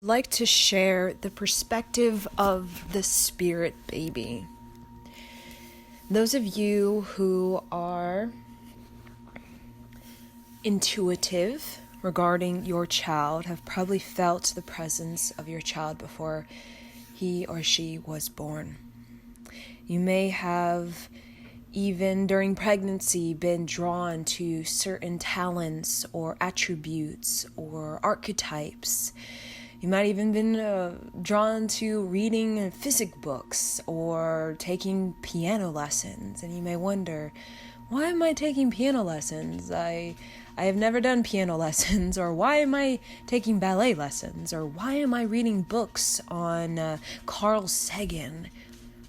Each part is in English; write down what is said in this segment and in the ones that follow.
Like to share the perspective of the spirit baby. Those of you who are intuitive regarding your child have probably felt the presence of your child before he or she was born. You may have, even during pregnancy, been drawn to certain talents or attributes or archetypes. You might even been drawn to reading physics books or taking piano lessons, and you may wonder, why am I taking piano lessons? I have never done piano lessons, or why am I taking ballet lessons, or why am I reading books on Carl Sagan?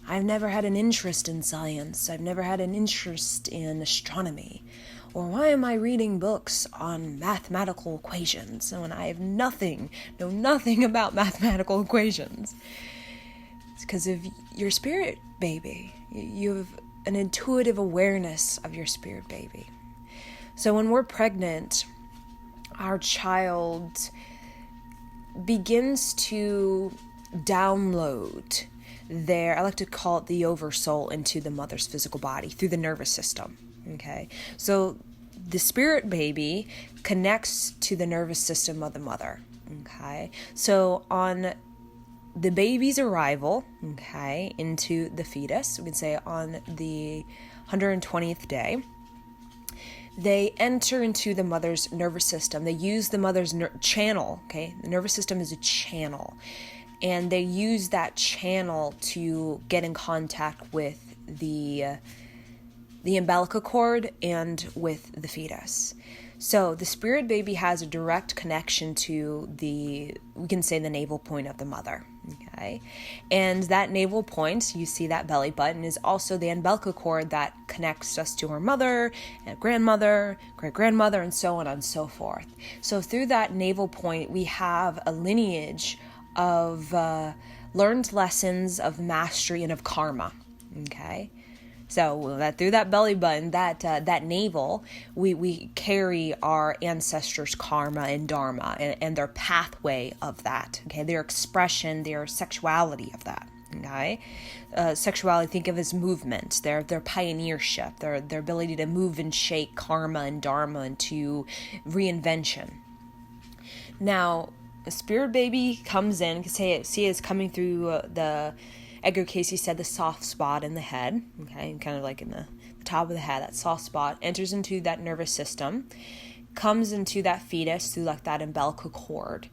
I've never had an interest in science. I've never had an interest in astronomy. Or why am I reading books on mathematical equations when I know nothing about mathematical equations? It's because of your spirit baby. You have an intuitive awareness of your spirit baby. So when we're pregnant, our child begins to download I like to call it the oversoul, into the mother's physical body through the nervous system. Okay, so the spirit baby connects to the nervous system of the mother. Okay, so on the baby's arrival, okay, into the fetus, we can say on the 120th day, they enter into the mother's nervous system. They use the mother's channel. Okay, the nervous system is a channel, and they use that channel to get in contact with the umbilical cord and with the fetus. So the spirit baby has a direct connection to we can say the navel point of the mother. Okay, and that navel point, you see that belly button, is also the umbilical cord that connects us to her mother and grandmother, great-grandmother, and so on and so forth. So through that navel point, we have a lineage of learned lessons of mastery and of karma. Okay, so that through that belly button, that navel, we carry our ancestors' karma and dharma and their pathway of that. Okay, their expression, their sexuality of that. Okay, sexuality, think of as movement, their pioneership, their ability to move and shake karma and dharma into reinvention. Now, a spirit baby comes in, see it's coming through the Edgar Cayce said the soft spot in the head, okay, kind of like in the top of the head, that soft spot, enters into that nervous system, comes into that fetus through like that umbilical cord,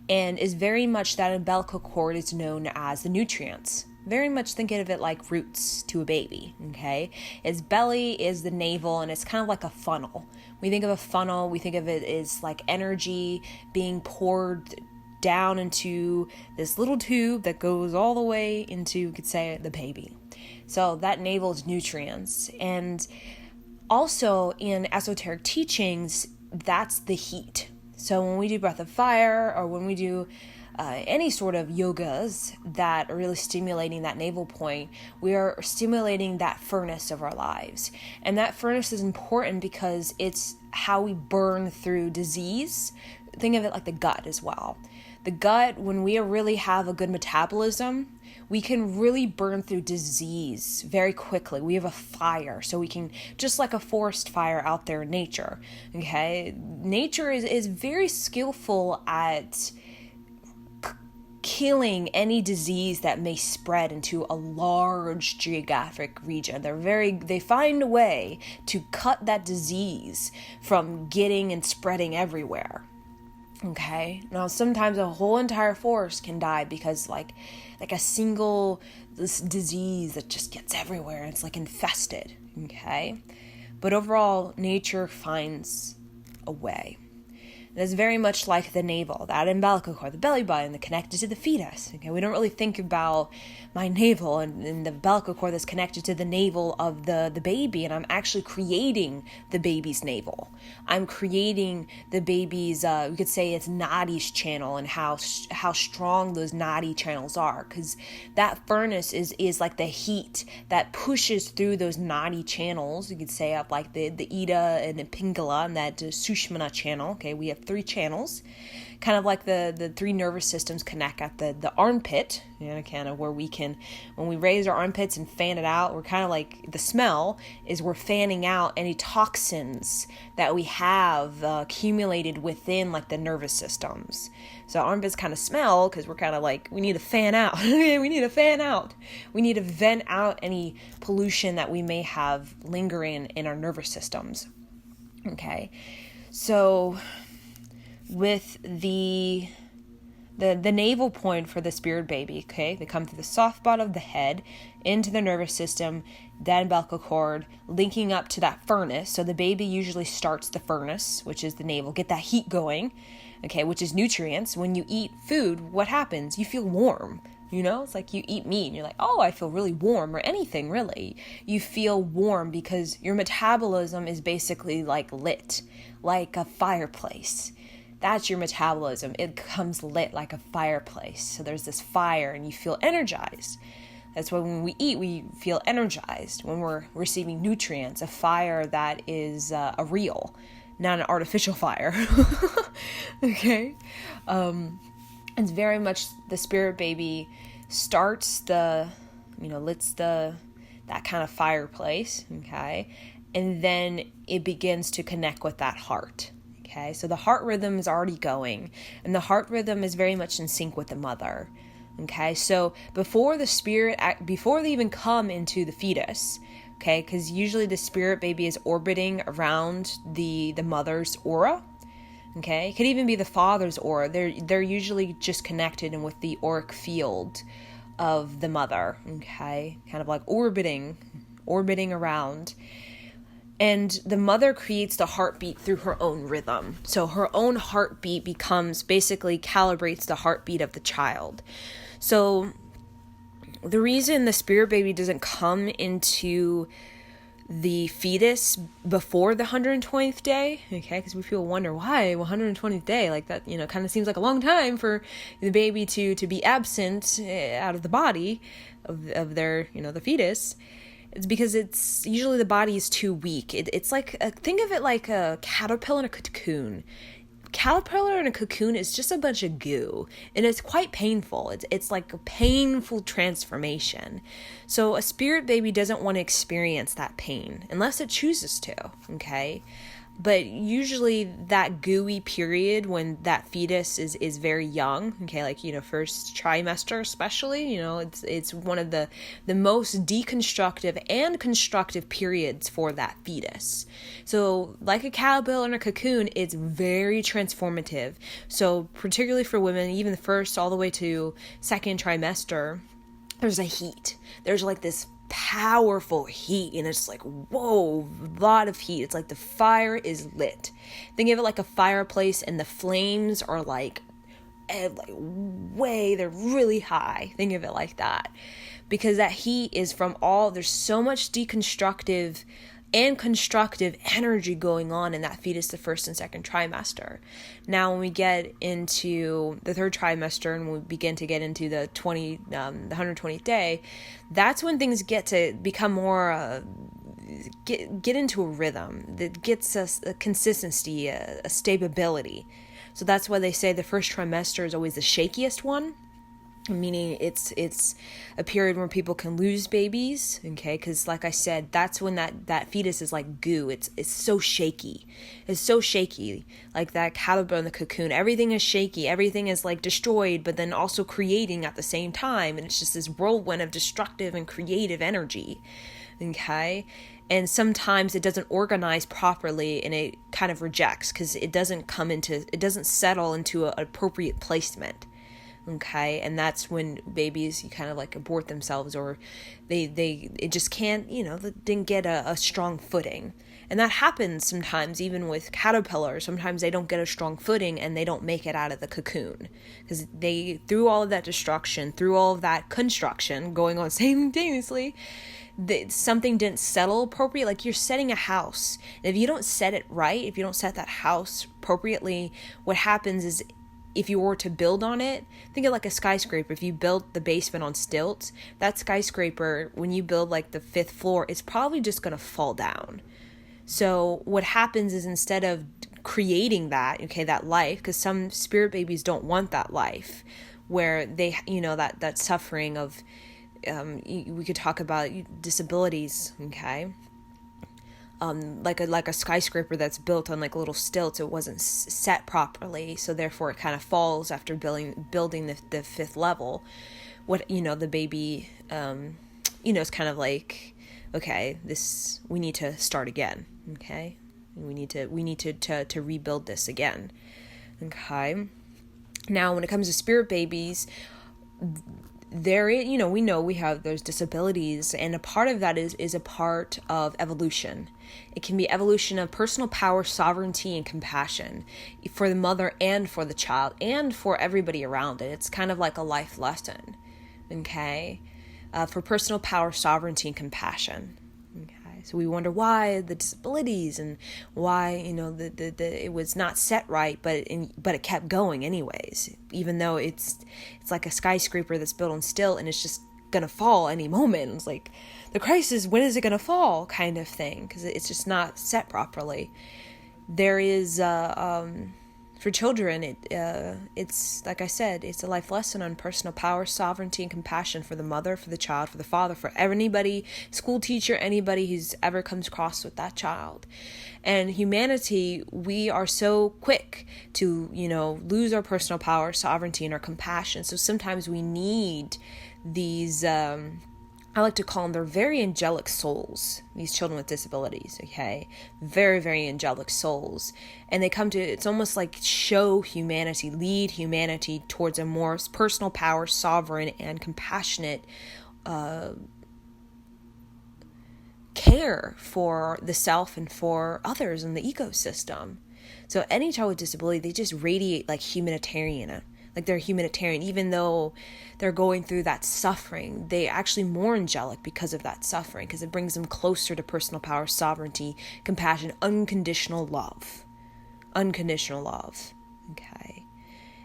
and is very much, that umbilical cord is known as the nutrients. Very much think of it like roots to a baby, okay? Its belly is the navel, and it's kind of like a funnel. We think of a funnel, we think of it as like energy being poured down into this little tube that goes all the way into, you could say, the baby. So that navel is nutrients. And also in esoteric teachings, that's the heat. So when we do breath of fire, or when we do any sort of yogas that are really stimulating that navel point, we are stimulating that furnace of our lives. And that furnace is important because it's how we burn through disease. Think of it like the gut as well. The gut, when we really have a good metabolism, we can really burn through disease very quickly. We have a fire, so we can, just like a forest fire out there in nature, okay? Nature is very skillful at killing any disease that may spread into a large geographic region. They find a way to cut that disease from getting and spreading everywhere. Okay, now sometimes a whole entire forest can die because like a single this disease that just gets everywhere. It's like infested. Okay, but overall, nature finds a way. It's very much like the navel, that umbilical cord, the belly button, that connected to the fetus. Okay, we don't really think about my navel and the umbilical cord that's connected to the navel of the baby, and I'm actually creating the baby's navel. I'm creating the baby's, we could say it's nadis channel, and how strong those nadi channels are, because that furnace is like the heat that pushes through those nadi channels. You could say up like the Ida and the Pingala and that Sushmana channel. Okay, we have 3 channels. kind of like the three nervous systems connect at the armpit, kind of where we can, when we raise our armpits and fan it out, we're kind of like, the smell is we're fanning out any toxins that we have accumulated within like the nervous systems. So armpits kind of smell because we're kind of like, we need to fan out. We need to fan out. We need to vent out any pollution that we may have lingering in our nervous systems. Okay. So with the navel point for the spirit baby, okay, they come through the soft spot of the head into the nervous system, then umbilical cord, linking up to that furnace. So the baby usually starts the furnace, which is the navel, get that heat going, okay, which is nutrients. When you eat food, what happens? You feel warm. It's like you eat meat and you're like, oh, I feel really warm, or anything really. You feel warm because your metabolism is basically like lit, like a fireplace. That's your metabolism. It comes lit like a fireplace. So there's this fire and you feel energized. That's why when we eat, we feel energized. When we're receiving nutrients, a fire that is a real, not an artificial fire. Okay? It's very much the spirit baby starts lits that kind of fireplace, okay? And then it begins to connect with that heart, okay? So the heart rhythm is already going, and the heart rhythm is very much in sync with the mother, okay? So before they even come into the fetus, okay, because usually the spirit baby is orbiting around the mother's aura, okay? It could even be the father's aura. They're usually just connected and with the auric field of the mother, okay? Kind of like orbiting around. And the mother creates the heartbeat through her own rhythm. So her own heartbeat basically calibrates the heartbeat of the child. So the reason the spirit baby doesn't come into the fetus before the 120th day, okay, because people wonder why 120th day, like that, kind of seems like a long time for the baby to be absent out of the body of their, the fetus. It's because it's usually the body is too weak. It's like, think of it like a caterpillar in a cocoon. Caterpillar in a cocoon is just a bunch of goo, and it's quite painful. It's like a painful transformation. So a spirit baby doesn't want to experience that pain unless it chooses to, okay? But usually that gooey period when that fetus is very young, okay, like, first trimester especially, it's one of the most deconstructive and constructive periods for that fetus. So like a caterpillar in a cocoon, it's very transformative. So particularly for women, even the first all the way to second trimester, there's a heat. There's like this powerful heat, and it's like, whoa, a lot of heat. It's like the fire is lit. Think of it like a fireplace, and the flames are like they're really high. Think of it like that, because that heat is from there's so much deconstructive and constructive energy going on in that fetus the first and second trimester. Now, when we get into the third trimester and we begin to get into the 120th day, that's when things get to become more get into a rhythm that gets us a consistency, a stability. So that's why they say the first trimester is always the shakiest one. Meaning it's a period where people can lose babies, okay? Because like I said, that's when that fetus is like goo. It's so shaky. It's so shaky. Like that caterpillar in the cocoon. Everything is shaky. Everything is like destroyed, but then also creating at the same time. And it's just this whirlwind of destructive and creative energy, okay? And sometimes it doesn't organize properly and it kind of rejects because it doesn't settle into an appropriate placement. Okay, and that's when babies, you kind of like abort themselves, or it just can't, they didn't get a strong footing. And that happens sometimes even with caterpillars. Sometimes they don't get a strong footing and they don't make it out of the cocoon because through all of that destruction, through all of that construction going on simultaneously, something didn't settle appropriately. Like you're setting a house, and if you don't set it right, if you don't set that house appropriately, what happens is, if you were to build on it, think of like a skyscraper. If you built the basement on stilts, that skyscraper, when you build like the 5th floor, it's probably just going to fall down. So what happens is, instead of creating that, okay, that life, because some spirit babies don't want that life where they, that suffering of, we could talk about disabilities, okay, like a skyscraper that's built on like little stilts. It wasn't set properly, so therefore it kind of falls after building the fifth level. What, the baby, it's kind of like, okay, we need to start again. Okay, we need to rebuild this again. Okay. Now, when it comes to spirit babies, we know we have those disabilities, and a part of that is a part of evolution. It can be evolution of personal power, sovereignty, and compassion for the mother and for the child and for everybody around it. It's kind of like a life lesson, okay, for personal power, sovereignty, and compassion. Okay, so we wonder why the disabilities and why it was not set right, but it kept going anyways, even though it's like a skyscraper that's built on stilt and it's just gonna fall any moment. It's like the crisis, when is it gonna fall, kind of thing, because it's just not set properly. There is for children, it's like I said, it's a life lesson on personal power, sovereignty, and compassion for the mother, for the child, for the father, for anybody, school teacher, anybody who's ever comes across with that child. And humanity, we are so quick to lose our personal power, sovereignty, and our compassion. So sometimes we need these, I like to call them, they're very angelic souls, these children with disabilities, okay? Very, very angelic souls. And they come to, it's almost like show humanity, lead humanity towards a more personal power, sovereign, and compassionate care for the self and for others in the ecosystem. So any child with disability, they just radiate like humanitarian. Like they're humanitarian, even though they're going through that suffering. They actually more angelic because of that suffering, because it brings them closer to personal power, sovereignty, compassion, unconditional love. Unconditional love. Okay.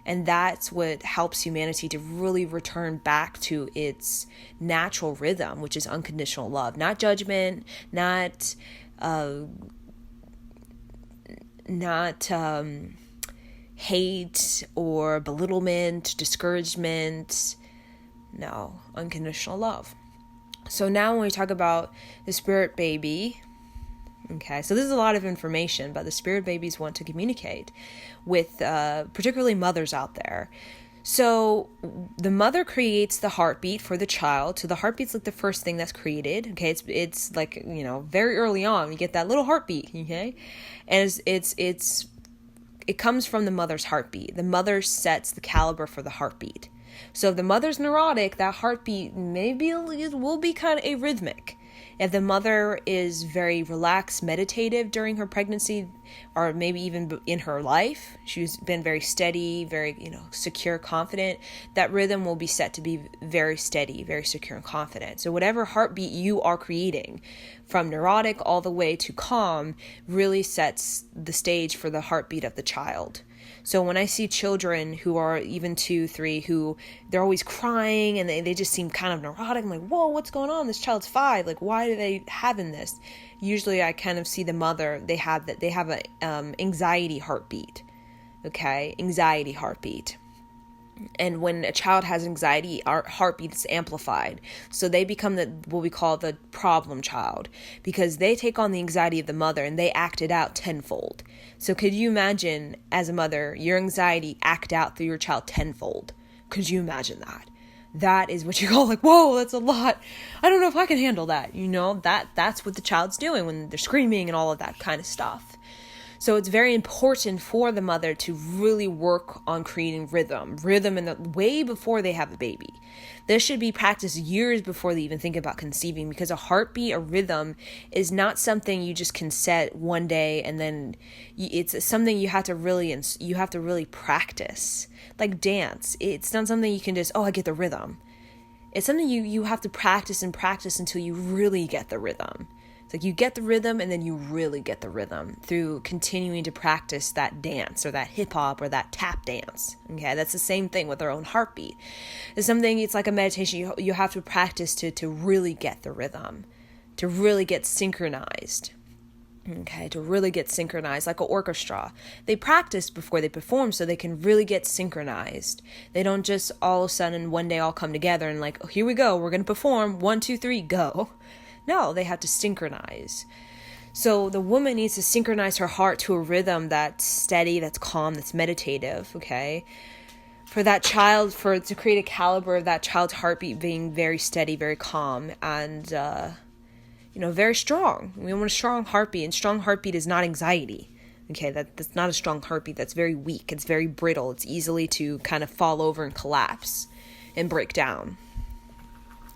And that's what helps humanity to really return back to its natural rhythm, which is unconditional love. Not judgment, not hate or belittlement, discouragement. No, unconditional love. So now when we talk about the spirit baby, okay, so this is a lot of information, but the spirit babies want to communicate with particularly mothers out there. So the mother creates the heartbeat for the child. So the heartbeat's like the first thing that's created. Okay, it's like very early on we get that little heartbeat. Okay, and it comes from the mother's heartbeat. The mother sets the caliber for the heartbeat. So if the mother's neurotic, that heartbeat will be kind of arrhythmic. If the mother is very relaxed, meditative during her pregnancy, or maybe even in her life, she's been very steady, very, secure, confident, that rhythm will be set to be very steady, very secure and confident. So whatever heartbeat you are creating, from neurotic all the way to calm, really sets the stage for the heartbeat of the child. So when I see children who are even 2, 3, who they're always crying and they just seem kind of neurotic, I'm like, whoa, what's going on? This child's 5. Like, why are they having this? Usually I kind of see the mother, they have a anxiety heartbeat. Okay, anxiety heartbeat. And when a child has anxiety, our heartbeat is amplified. So they become what we call the problem child, because they take on the anxiety of the mother and they act it out tenfold. So could you imagine, as a mother, your anxiety act out through your child tenfold? Could you imagine that? That is what you call like, whoa, that's a lot. I don't know if I can handle that. That's what the child's doing when they're screaming and all of that kind of stuff. So it's very important for the mother to really work on creating rhythm way before they have a baby. This should be practiced years before they even think about conceiving, because a heartbeat, a rhythm, is not something you just can set one day and then it's something you have to really practice. Like dance, it's not something you can just, I get the rhythm. It's something you have to practice and practice until you really get the rhythm. It's like you get the rhythm and then you really get the rhythm through continuing to practice that dance or that hip hop or that tap dance. Okay, that's the same thing with our own heartbeat. It's like a meditation. You have to practice to really get the rhythm, to really get synchronized. Okay, to really get synchronized, like an orchestra. They practice before they perform so they can really get synchronized. They don't just all of a sudden one day all come together and like, oh, here we go, we're going to perform, 1, 2, 3, go. No, they have to synchronize. So the woman needs to synchronize her heart to a rhythm that's steady, that's calm, that's meditative, okay? For that child, to create a caliber of that child's heartbeat being very steady, very calm, and very strong. We want a strong heartbeat, and strong heartbeat is not anxiety. Okay, that's not a strong heartbeat. That's very weak. It's very brittle. It's easily to kind of fall over and collapse and break down.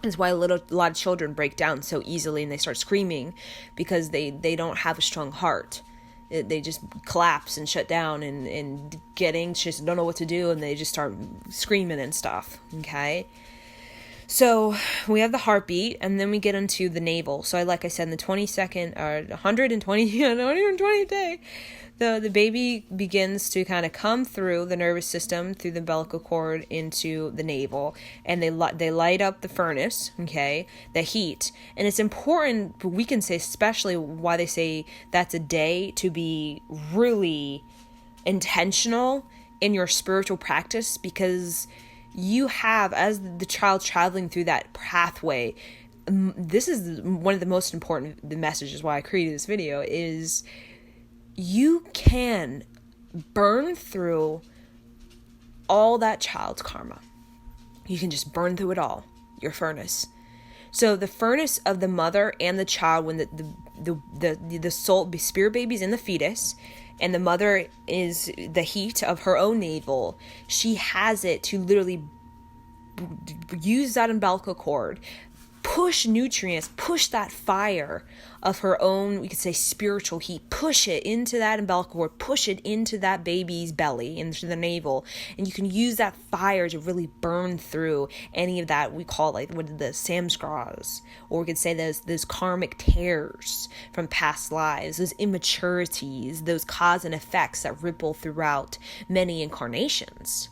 That's why a lot of children break down so easily and they start screaming, because they don't have a strong heart. They just collapse and shut down and get anxious and don't know what to do, and they just start screaming and stuff. Okay. So we have the heartbeat, and then we get into the navel. So like I said, in the 22nd or 120th day, the baby begins to kind of come through the nervous system, through the umbilical cord into the navel, and they light up the furnace, okay, the heat. And it's important, we can say especially why they say that's a day to be really intentional in your spiritual practice, because you have, as the child traveling through that pathway, this is one of the most important messages why I created this video, is you can burn through all that child's karma. You can just burn through it all, your furnace. So the furnace of the mother and the child, when the soul, the spirit baby's in the fetus, and the mother is the heat of her own navel, she has it to literally use that umbilical cord, push nutrients, push that fire of her own, we could say spiritual heat, push it into that umbilical cord, push it into that baby's belly, into the navel, and you can use that fire to really burn through any of that, we call like what the samskaras, or we could say those karmic tears from past lives, those immaturities, those cause and effects that ripple throughout many incarnations.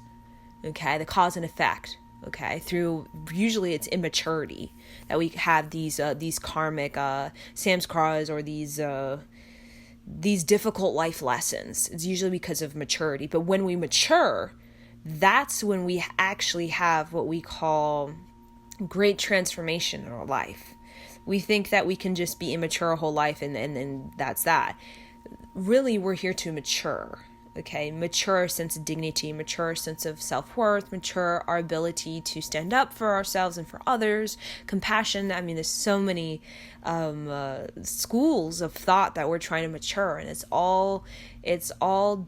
Okay, the cause and effect. Okay, through usually it's immaturity that we have these karmic samskaras, or these difficult life lessons. It's usually because of maturity. But when we mature, that's when we actually have what we call great transformation in our life. We think that we can just be immature our whole life and that's that. Really, we're here to mature. Okay, mature our sense of dignity, mature our sense of self-worth, mature our ability to stand up for ourselves and for others, compassion. I mean, there's so many schools of thought that we're trying to mature, and it's all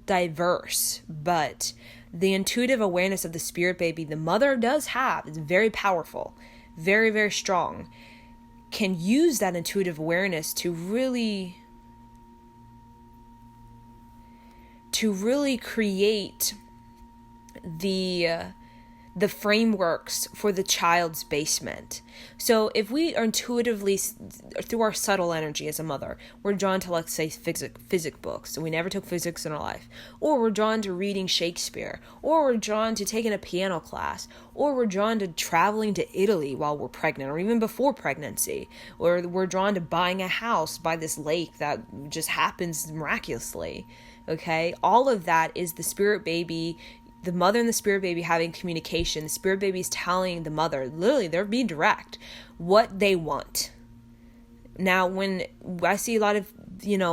diverse. But the intuitive awareness of the spirit baby, the mother does have, is very powerful, very, very strong, can use that intuitive awareness to really create the frameworks for the child's basement. So if we are intuitively, through our subtle energy as a mother, we're drawn to, let's say, physics books, and we never took physics in our life, or we're drawn to reading Shakespeare, or we're drawn to taking a piano class, or we're drawn to traveling to Italy while we're pregnant, or even before pregnancy, or we're drawn to buying a house by this lake that just happens miraculously. Okay, all of that is the spirit baby, the mother and the spirit baby having communication. The spirit baby is telling the mother, literally, they're being direct, what they want. Now, when I see a lot of,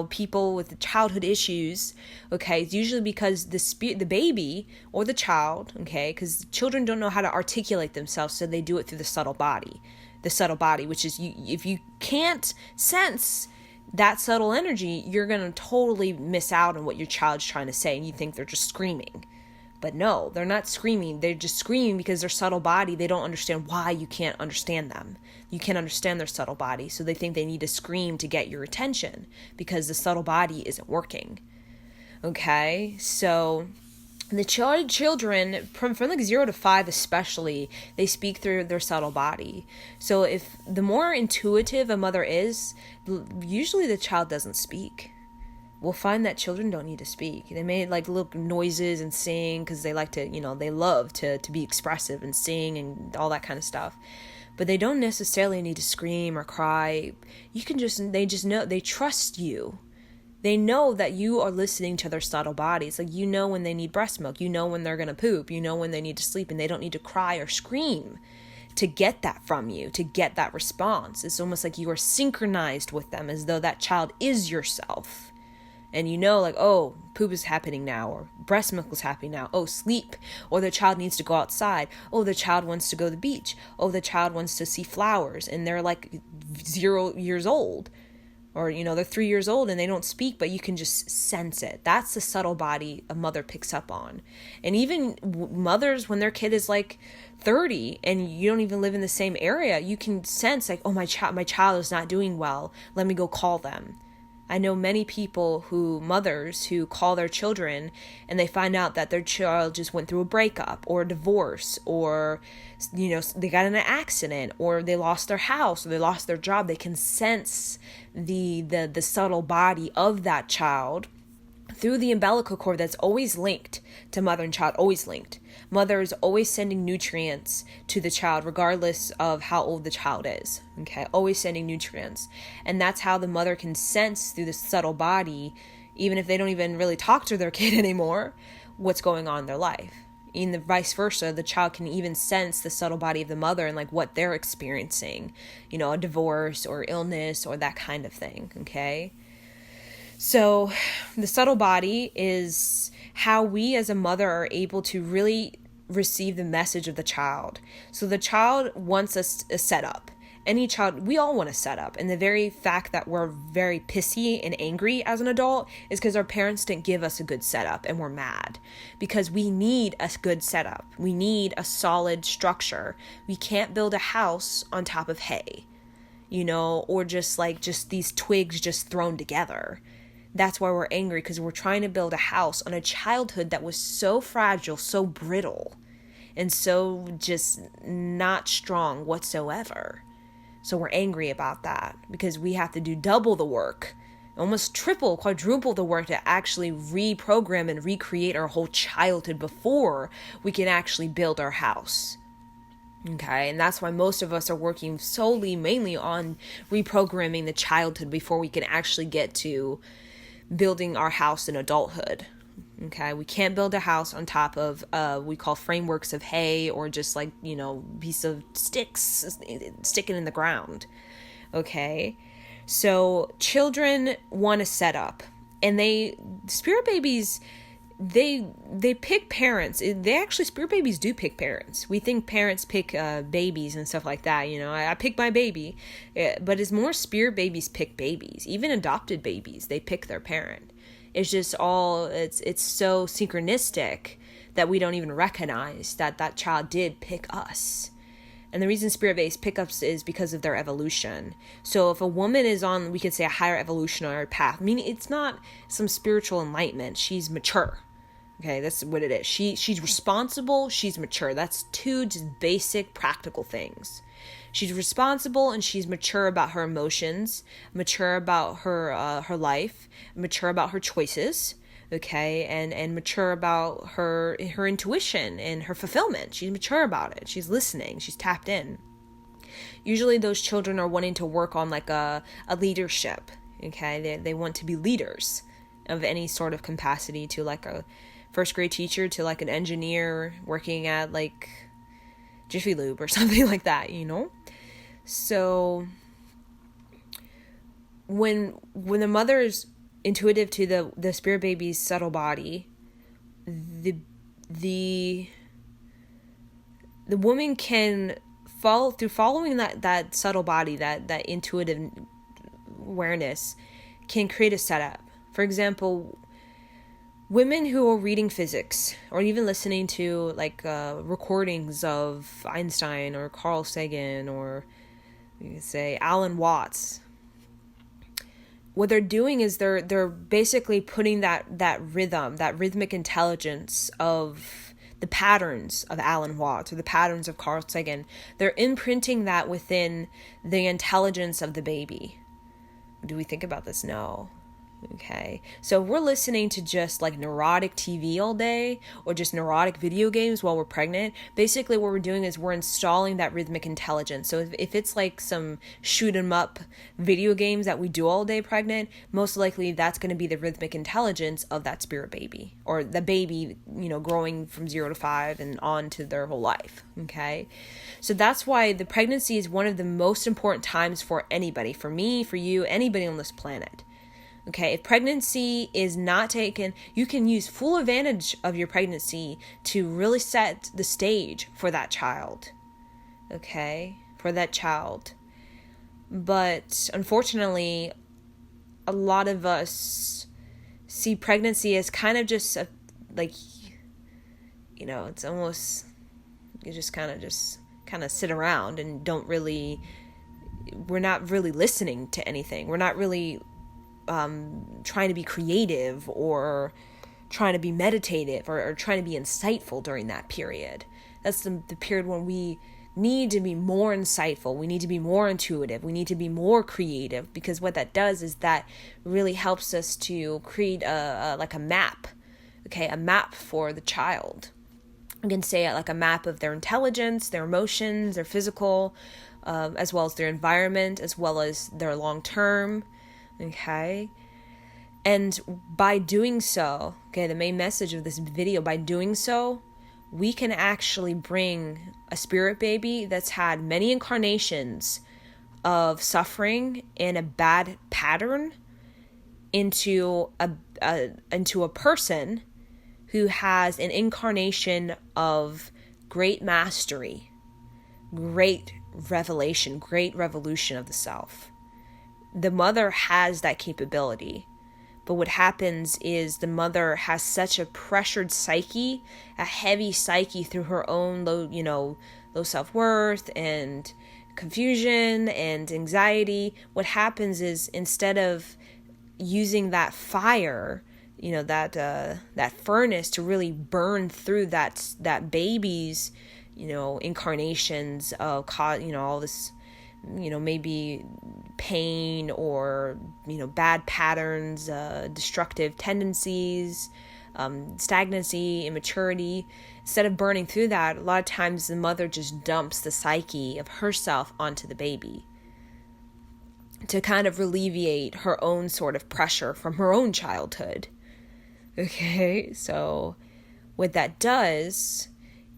people with childhood issues, okay, it's usually because the baby or the child, okay, because children don't know how to articulate themselves, so they do it through the subtle body, which is, if you can't sense that subtle energy, you're going to totally miss out on what your child's trying to say, and you think they're just screaming. But no, they're not screaming. They're just screaming because their subtle body, they don't understand why you can't understand them. You can't understand their subtle body, so they think they need to scream to get your attention because the subtle body isn't working. Okay, so the children from like 0 to 5 especially, they speak through their subtle body. So if the more intuitive a mother is, usually the child doesn't speak. We'll find that children don't need to speak. They may like little noises and sing because they like to, they love to be expressive and sing and all that kind of stuff. But they don't necessarily need to scream or cry. They just know, they trust you. They know that you are listening to their subtle bodies. Like, you know when they need breast milk, you know when they're going to poop, you know when they need to sleep, and they don't need to cry or scream to get that from you, to get that response. It's almost like you are synchronized with them, as though that child is yourself. And you know, like, oh, poop is happening now, or breast milk is happening now. Oh, sleep. Or the child needs to go outside. Oh, the child wants to go to the beach. Oh, the child wants to see flowers. And they're like 0 years old. Or, they're 3 years old and they don't speak, but you can just sense it. That's the subtle body a mother picks up on. And even mothers, when their kid is like 30 and you don't even live in the same area, you can sense like, oh, my child is not doing well. Let me go call them. I know many people mothers who call their children and they find out that their child just went through a breakup or a divorce, or, they got in an accident, or they lost their house, or they lost their job. They can sense the subtle body of that child through the umbilical cord that's always linked to mother and child, always linked. Mother is always sending nutrients to the child, regardless of how old the child is. Okay, always sending nutrients. And that's how the mother can sense through the subtle body, even if they don't even really talk to their kid anymore, what's going on in their life. In the vice versa, the child can even sense the subtle body of the mother and like what they're experiencing, a divorce or illness or that kind of thing. Okay. So the subtle body is how we as a mother are able to really receive the message of the child. So the child wants us a setup. Any child, we all want a setup. And the very fact that we're very pissy and angry as an adult is because our parents didn't give us a good setup and we're mad. Because we need a good setup. We need a solid structure. We can't build a house on top of hay, or just these twigs just thrown together. That's why we're angry, because we're trying to build a house on a childhood that was so fragile, so brittle, and so just not strong whatsoever. So we're angry about that because we have to do double the work, almost triple, quadruple the work to actually reprogram and recreate our whole childhood before we can actually build our house. Okay, and that's why most of us are working mainly on reprogramming the childhood before we can actually get to building our house in adulthood. Okay, we can't build a house on top of we call frameworks of hay, or just piece of sticks sticking in the ground. Okay, so children want to set up, and spirit babies, they pick parents. Spirit babies do pick parents. We think parents pick babies and stuff like that. I pick my baby, but it's more spirit babies pick babies. Even adopted babies, they pick their parent. It's just it's so synchronistic that we don't even recognize that child did pick us. And the reason spirit-based pickups is because of their evolution. So if a woman is on, we could say, a higher evolutionary path, meaning it's not some spiritual enlightenment, she's mature. Okay, that's what it is. She's responsible, she's mature. That's two just basic practical things. She's responsible and she's mature about her emotions, mature about her life, mature about her choices, okay, and mature about her intuition and her fulfillment. She's mature about it. She's listening. She's tapped in. Usually those children are wanting to work on like a leadership, okay? They want to be leaders of any sort of capacity, to like a first grade teacher, to like an engineer working at like Jiffy Lube or something like that, So when the mother is intuitive to the spirit baby's subtle body, the woman can following that subtle body, that intuitive awareness, can create a setup. For example, women who are reading physics or even listening to like recordings of Einstein or Carl Sagan or you could say Alan Watts, what they're doing is they're basically putting that rhythm, that rhythmic intelligence of the patterns of Alan Watts or the patterns of Carl Sagan, they're imprinting that within the intelligence of the baby. Do we think about this? No. Okay, so if we're listening to just like neurotic TV all day or just neurotic video games while we're pregnant, basically what we're doing is we're installing that rhythmic intelligence. So if it's like some shoot 'em up video games that we do all day pregnant, most likely that's going to be the rhythmic intelligence of that spirit baby, or the baby, growing from 0 to 5 and on to their whole life. Okay, so that's why the pregnancy is one of the most important times for anybody, for me, for you, anybody on this planet. Okay, if pregnancy is not taken, you can use full advantage of your pregnancy to really set the stage for that child. Okay, for that child. But unfortunately, a lot of us see pregnancy as kind of just it's almost, you just kind of sit around and we're not really listening to anything. We're not really trying to be creative or trying to be meditative or trying to be insightful during that period. That's the period when we need to be more insightful. We need to be more intuitive. We need to be more creative, because what that does is that really helps us to create a map. Okay, a map for the child. You can say like a map of their intelligence, their emotions, their physical, as well as their environment, as well as their long-term. Okay, and by doing so, the main message of this video, by doing so, we can actually bring a spirit baby that's had many incarnations of suffering and a bad pattern into a person who has an incarnation of great mastery, great revelation, great revolution of the self. The mother has that capability, but what happens is the mother has such a pressured psyche, a heavy psyche through her own low self-worth and confusion and anxiety. What happens is, instead of using that fire, that furnace to really burn through that baby's, incarnations of all this, maybe pain or, bad patterns, destructive tendencies, stagnancy, immaturity. Instead of burning through that, a lot of times the mother just dumps the psyche of herself onto the baby to kind of alleviate her own sort of pressure from her own childhood. Okay, so what that does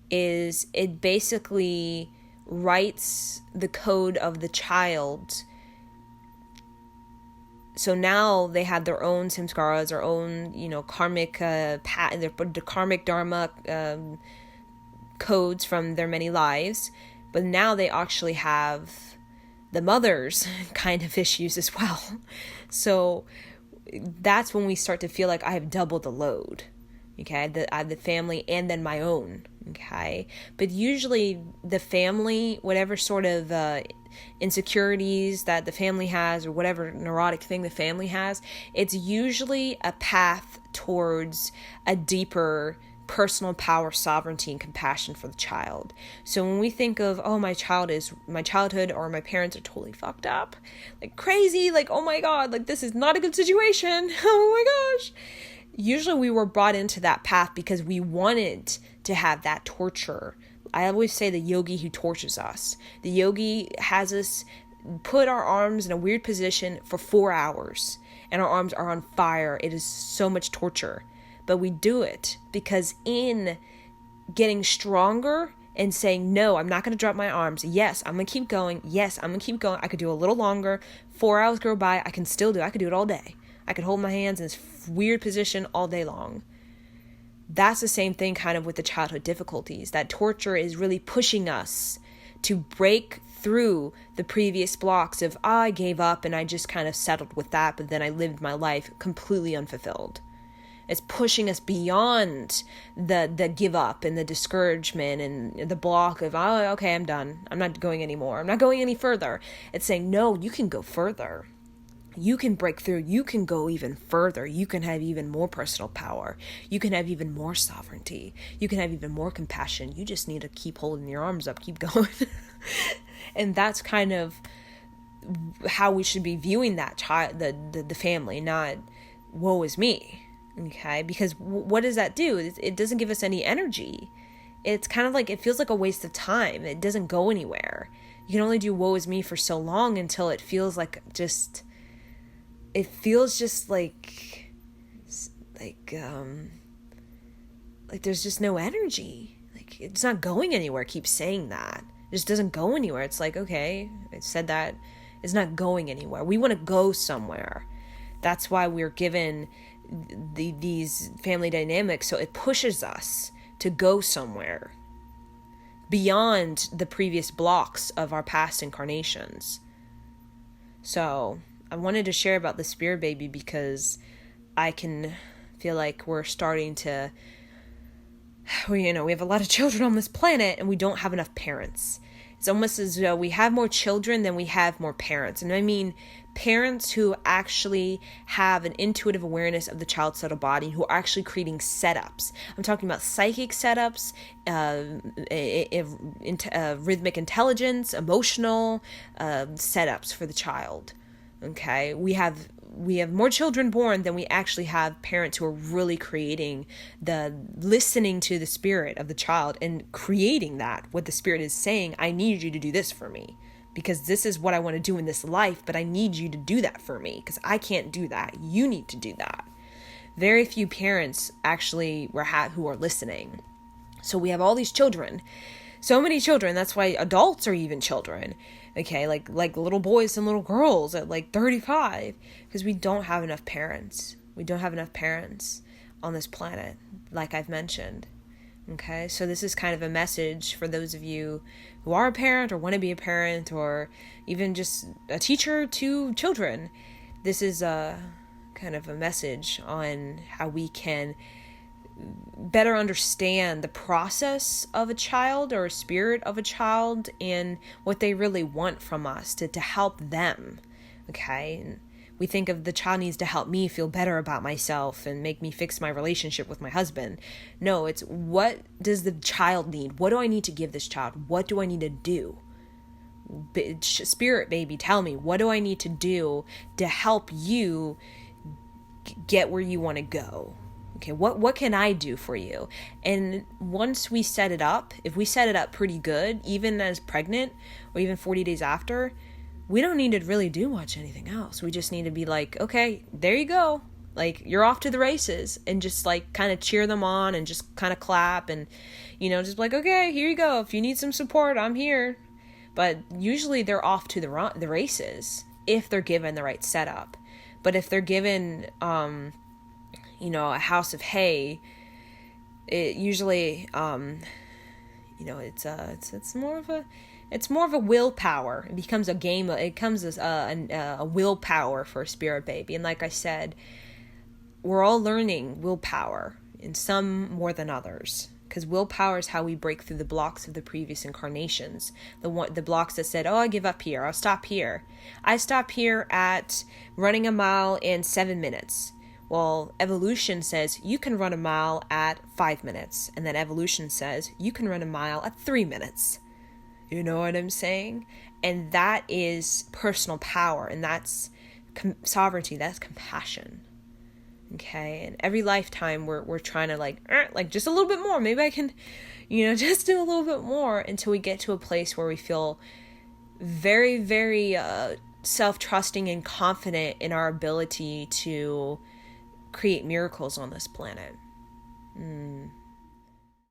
is it basically writes the code of the child. So now they have their own samskaras, their own, karmic the karmic dharma codes from their many lives, but now they actually have the mother's kind of issues as well. So that's when we start to feel like I have double the load. Okay, I have the family and then my own. Okay, but usually the family, whatever sort of insecurities that the family has, or whatever neurotic thing the family has, it's usually a path towards a deeper personal power, sovereignty, and compassion for the child. So when we think of, oh, my childhood or my parents are totally fucked up, like crazy, like, oh my God, like this is not a good situation. Oh my gosh. Usually we were brought into that path because we wanted to have that torture. I always say the yogi who tortures us. The yogi has us put our arms in a weird position for 4 hours and our arms are on fire. It is so much torture. But we do it because in getting stronger and saying, no, I'm not going to drop my arms. Yes, I'm going to keep going. Yes, I'm going to keep going. I could do a little longer. 4 hours go by. I could do it all day. I could hold my hands in this weird position all day long. That's the same thing kind of with the childhood difficulties. That torture is really pushing us to break through the previous blocks of, I gave up and I just kind of settled with that, but then I lived my life completely unfulfilled. It's pushing us beyond the give up and the discouragement and the block of, oh, okay, I'm done. I'm not going anymore. I'm not going any further. It's saying, no, you can go further. You can break through. You can go even further. You can have even more personal power. You can have even more sovereignty. You can have even more compassion. You just need to keep holding your arms up, keep going. And that's kind of how we should be viewing that child, the family, not woe is me. Okay, because what does that do? It doesn't give us any energy. It's kind of like, it feels like a waste of time. It doesn't go anywhere. You can only do woe is me for so long until it feels like just, it feels just like there's just no energy. Like, it's not going anywhere. Keep saying that. It just doesn't go anywhere. It's like, okay, I said that. It's not going anywhere. We want to go somewhere. That's why we're given these family dynamics. So it pushes us to go somewhere beyond the previous blocks of our past incarnations. So I wanted to share about the spirit baby because I can feel like we're starting to, we have a lot of children on this planet and we don't have enough parents. It's almost as though we have more children than we have more parents. And I mean parents who actually have an intuitive awareness of the child's subtle body, who are actually creating setups. I'm talking about psychic setups, rhythmic intelligence, emotional setups for the child. Okay, we have more children born than we actually have parents who are really creating listening to the spirit of the child and creating that, what the spirit is saying. I need you to do this for me because this is what I want to do in this life, but I need you to do that for me because I can't do that. You need to do that. Very few parents actually who are listening. So we have all these children, so many children. That's why adults are even children. Okay, like little boys and little girls at like 35, because we don't have enough parents. We don't have enough parents on this planet, like I've mentioned. Okay, so this is kind of a message for those of you who are a parent or want to be a parent or even just a teacher to children. This is a kind of a message on how we can better understand the process of a child or a spirit of a child and what they really want from us to help them. Okay, and we think of the child needs to help me feel better about myself and make me fix my relationship with my husband. No, it's what does the child need? What do I need to give this child? What do I need to do? Spirit baby, tell me, what do I need to do to help you get where you want to go? Okay, what can I do for you? And once we set it up, if we set it up pretty good, even as pregnant or even 40 days after, we don't need to really do much anything else. We just need to be like, okay, there you go. Like, you're off to the races, and just like kind of cheer them on and just kind of clap and, just like, okay, here you go. If you need some support, I'm here. But usually they're off to the races if they're given the right setup. But if they're given, a house of hay, it usually, it's more of a willpower. It becomes a game. It becomes a willpower for a spirit baby. And like I said, we're all learning willpower, and some more than others. Because willpower is how we break through the blocks of the previous incarnations. The blocks that said, oh, I give up here. I'll stop here. I stop here at running a mile in 7 minutes. Well, evolution says you can run a mile at 5 minutes. And then evolution says you can run a mile at 3 minutes. You know what I'm saying? And that is personal power. And that's sovereignty. That's compassion. Okay, and every lifetime we're trying to like just a little bit more. Maybe I can, just do a little bit more until we get to a place where we feel very, very self-trusting and confident in our ability to create miracles on this planet.